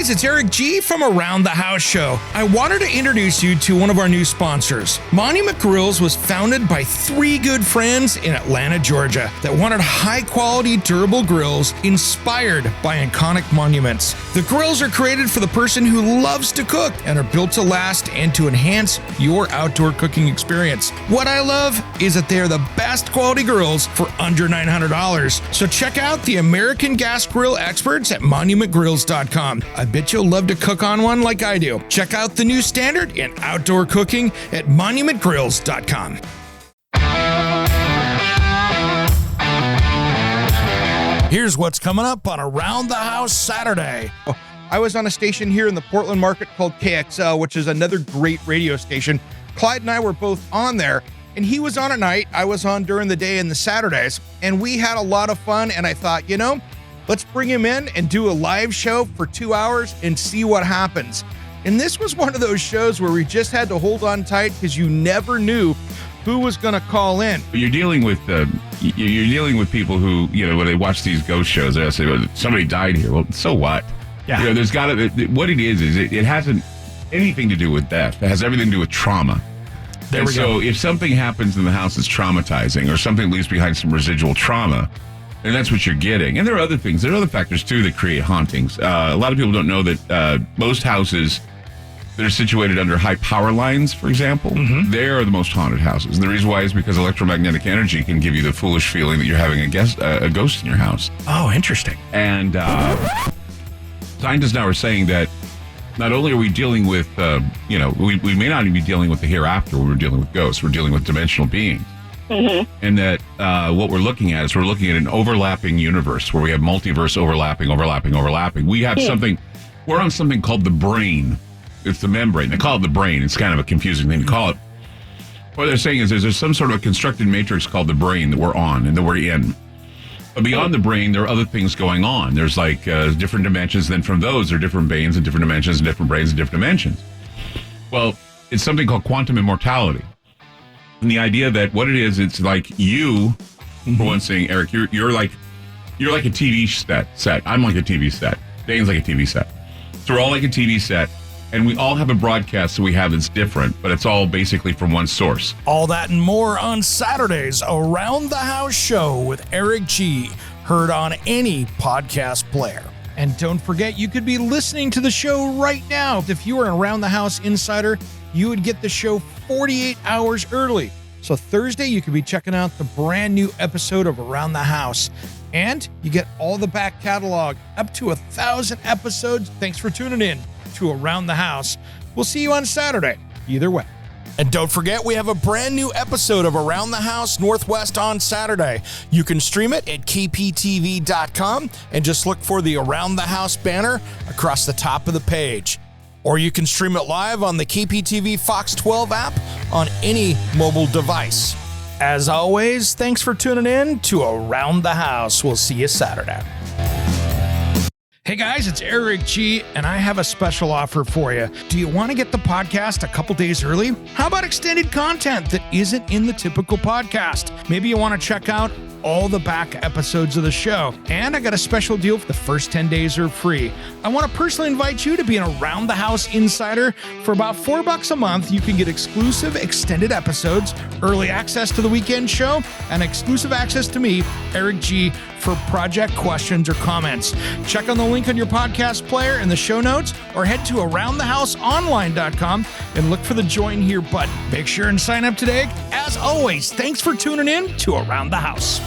guys, it's Eric G from Around the House Show. I wanted to introduce you to one of our new sponsors. Monument Grills was founded by three good friends in Atlanta, Georgia that wanted high-quality, durable grills inspired by iconic monuments. The grills are created for the person who loves to cook and are built to last and to enhance your outdoor cooking experience. What I love is that they are the best quality grills for under $900. So check out the American gas grill experts at monumentgrills.com. I bet you'll love to cook on one like I do. Check out the new standard in outdoor cooking at monumentgrills.com. Here's what's coming up on Around the House Saturday. I was on a station here in the Portland market called KXL, which is another great radio station. Clyde and I were both on there, and he was on at night. I was on during the day and the Saturdays, and we had a lot of fun, and I thought, let's bring him in and do a live show for 2 hours and see what happens. And this was one of those shows where we just had to hold on tight because you never knew who was going to call in. You're dealing with people who, when they watch these ghost shows, they say, well, somebody died here. Well, so what? Yeah. There's got to, what it is it hasn't anything to do with death. It has everything to do with trauma. There we go. So if something happens in the house that's traumatizing or something leaves behind some residual trauma, and that's what you're getting. And there are other things. There are other factors, too, that create hauntings. A lot of people don't know that most houses that are situated under high power lines, for example, they are the most haunted houses. And the reason why is because electromagnetic energy can give you the foolish feeling that you're having a ghost in your house. Oh, interesting. And scientists now are saying that not only are we dealing with, we may not even be dealing with the hereafter when we're dealing with ghosts. We're dealing with dimensional beings. And that what we're looking at is we're looking at an overlapping universe where we have multiverse overlapping. We have something, we're on something called the brain. It's the membrane. They call it the brain. It's kind of a confusing thing to call it. What they're saying is there's some sort of a constructed matrix called the brain that we're on and that we're in. But beyond the brain, there are other things going on. There's like different dimensions. Then from those, there are different brains and different dimensions and different brains and different dimensions. Well, it's something called quantum immortality. And the idea that what it is, it's like you, for one thing, Eric, you're like a TV set. I'm like a TV set. Dane's like a TV set. So we're all like a TV set. And we all have a broadcast that we have that's different, but it's all basically from one source. All that and more on Saturdays Around the House Show with Eric G. Heard on any podcast player. And don't forget, you could be listening to the show right now. If you are an Around the House insider, you would get the show 48 hours early. So Thursday, you could be checking out the brand new episode of Around the House. And you get all the back catalog, up to 1,000 episodes. Thanks for tuning in to Around the House. We'll see you on Saturday, either way. And don't forget, we have a brand new episode of Around the House Northwest on Saturday. You can stream it at kptv.com and just look for the Around the House banner across the top of the page. Or you can stream it live on the KPTV Fox 12 app on any mobile device. As always, thanks for tuning in to Around the House. We'll see you Saturday. Hey guys, it's Eric G, and I have a special offer for you. Do you want to get the podcast a couple days early? How about extended content that isn't in the typical podcast? Maybe you want to check out all the back episodes of the show. And I got a special deal for the first 10 days are free. I want to personally invite you to be an Around the House insider. For about $4 a month, you can get exclusive extended episodes, early access to the weekend show, and exclusive access to me, Eric G, for project questions or comments. Check on the link on your podcast player in the show notes or head to aroundthehouseonline.com and look for the join here button. Make sure and sign up today. As always, thanks for tuning in to Around the House.